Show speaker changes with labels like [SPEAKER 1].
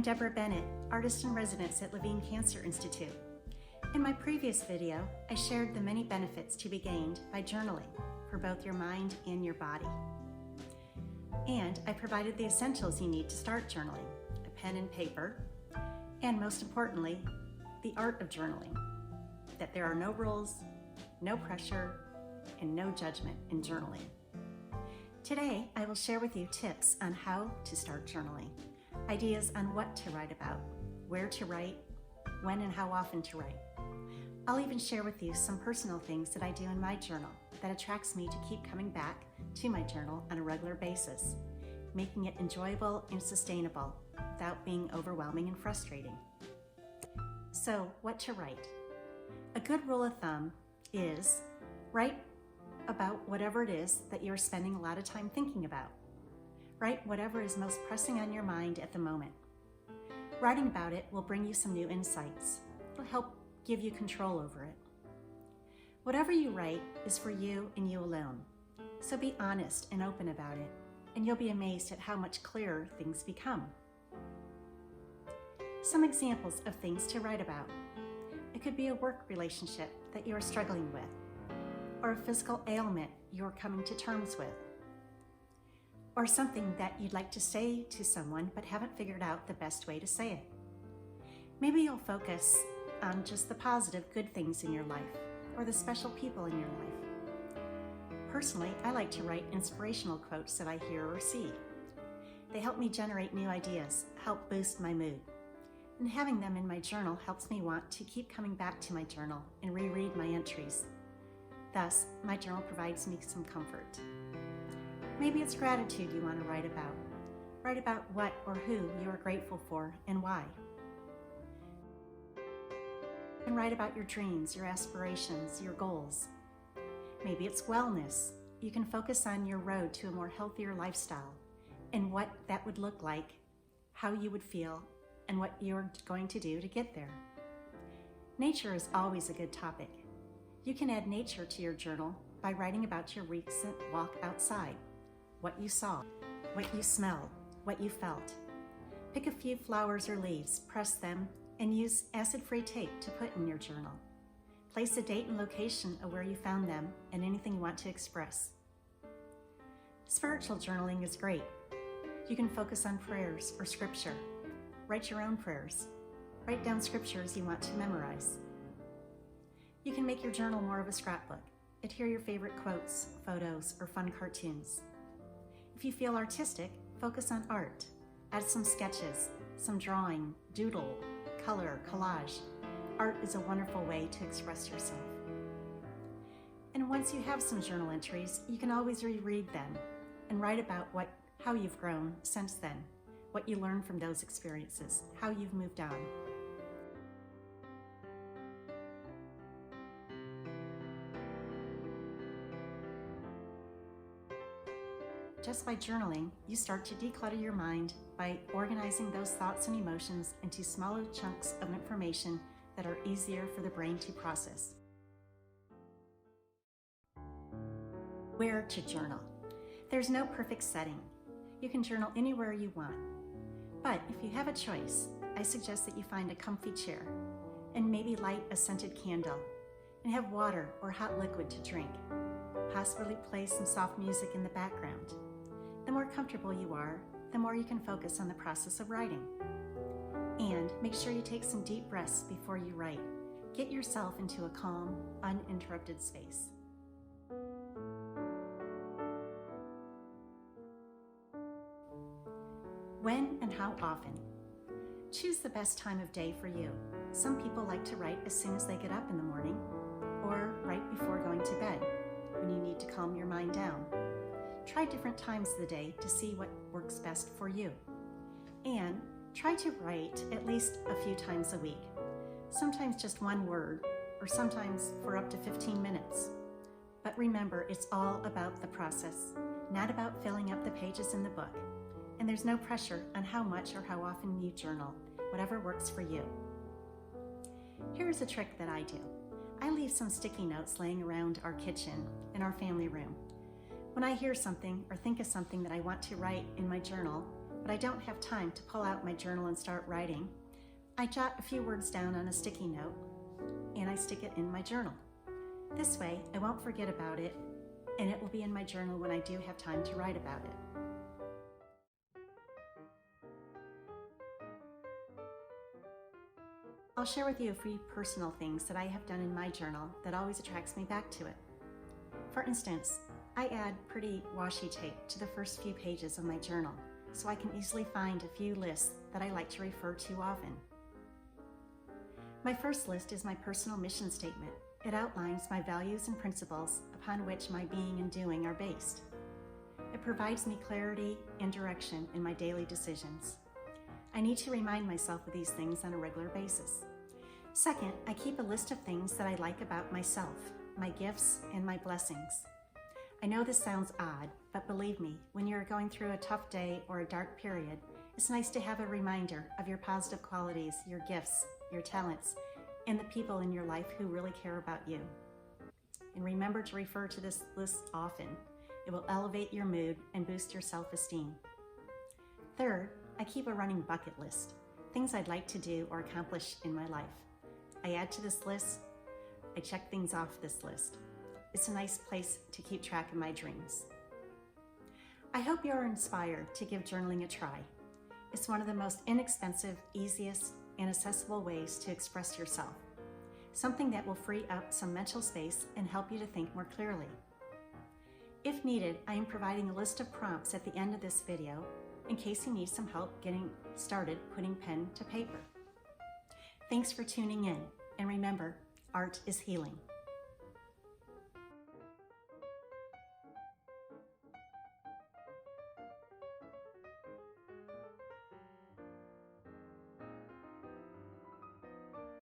[SPEAKER 1] I'm Deborah Bennett, Artist in Residence at Levine Cancer Institute. In my previous video, I shared the many benefits to be gained by journaling for both your mind and your body. And I provided the essentials you need to start journaling, a pen and paper, and most importantly, the art of journaling, that there are no rules, no pressure, and no judgment in journaling. Today, I will share with you tips on how to start journaling, ideas on what to write about, where to write, when and how often to write. I'll even share with you some personal things that I do in my journal that attracts me to keep coming back to my journal on a regular basis, making it enjoyable and sustainable without being overwhelming and frustrating. So, what to write? A good rule of thumb is write about whatever it is that you're spending a lot of time thinking about. Write whatever is most pressing on your mind at the moment. Writing about it will bring you some new insights. It'll help give you control over it. Whatever you write is for you and you alone. So be honest and open about it, and you'll be amazed at how much clearer things become. Some examples of things to write about. It could be a work relationship that you are struggling with, or a physical ailment you're coming to terms with, or something that you'd like to say to someone but haven't figured out the best way to say it. Maybe you'll focus on just the positive, good things in your life, or the special people in your life. Personally, I like to write inspirational quotes that I hear or see. They help me generate new ideas, help boost my mood. And having them in my journal helps me want to keep coming back to my journal and reread my entries. Thus, my journal provides me some comfort. Maybe it's gratitude you want to write about. Write about what or who you are grateful for and why. And write about your dreams, your aspirations, your goals. Maybe it's wellness. You can focus on your road to a more healthier lifestyle and what that would look like, how you would feel, and what you're going to do to get there. Nature is always a good topic. You can add nature to your journal by writing about your recent walk outside, what you saw, what you smelled, what you felt. Pick a few flowers or leaves, press them, and use acid-free tape to put in your journal. Place a date and location of where you found them and anything you want to express. Spiritual journaling is great. You can focus on prayers or scripture. Write your own prayers. Write down scriptures you want to memorize. You can make your journal more of a scrapbook. Adhere your favorite quotes, photos, or fun cartoons. If you feel artistic, focus on art. Add some sketches, some drawing, doodle, color, collage. Art is a wonderful way to express yourself. And once you have some journal entries, you can always reread them and write about how you've grown since then, what you learned from those experiences, how you've moved on. Just by journaling, you start to declutter your mind by organizing those thoughts and emotions into smaller chunks of information that are easier for the brain to process. Where to journal? There's no perfect setting. You can journal anywhere you want. But if you have a choice, I suggest that you find a comfy chair and maybe light a scented candle and have water or hot liquid to drink. Possibly play some soft music in the background. The more comfortable you are, the more you can focus on the process of writing. And make sure you take some deep breaths before you write. Get yourself into a calm, uninterrupted space. When and how often? Choose the best time of day for you. Some people like to write as soon as they get up in the morning, or right before going to bed, when you need to calm your mind down. Try different times of the day to see what works best for you. And try to write at least a few times a week. Sometimes just one word, or sometimes for up to 15 minutes. But remember, it's all about the process, not about filling up the pages in the book. And there's no pressure on how much or how often you journal, whatever works for you. Here's a trick that I do. I leave some sticky notes laying around our kitchen in our family room. When I hear something or think of something that I want to write in my journal, but I don't have time to pull out my journal and start writing, I jot a few words down on a sticky note and I stick it in my journal. This way, I won't forget about it, and it will be in my journal when I do have time to write about it. I'll share with you a few personal things that I have done in my journal that always attracts me back to it. For instance, I add pretty washi tape to the first few pages of my journal so I can easily find a few lists that I like to refer to often. My first list is my personal mission statement. It outlines my values and principles upon which my being and doing are based. It provides me clarity and direction in my daily decisions. I need to remind myself of these things on a regular basis. Second, I keep a list of things that I like about myself, my gifts, and my blessings. I know this sounds odd, but believe me, when you're going through a tough day or a dark period, it's nice to have a reminder of your positive qualities, your gifts, your talents, and the people in your life who really care about you. And remember to refer to this list often. It will elevate your mood and boost your self-esteem. Third, I keep a running bucket list, things I'd like to do or accomplish in my life. I add to this list, I check things off this list. It's a nice place to keep track of my dreams. I hope you're inspired to give journaling a try. It's one of the most inexpensive, easiest, and accessible ways to express yourself. Something that will free up some mental space and help you to think more clearly. If needed, I am providing a list of prompts at the end of this video in case you need some help getting started putting pen to paper. Thanks for tuning in, and remember, art is healing.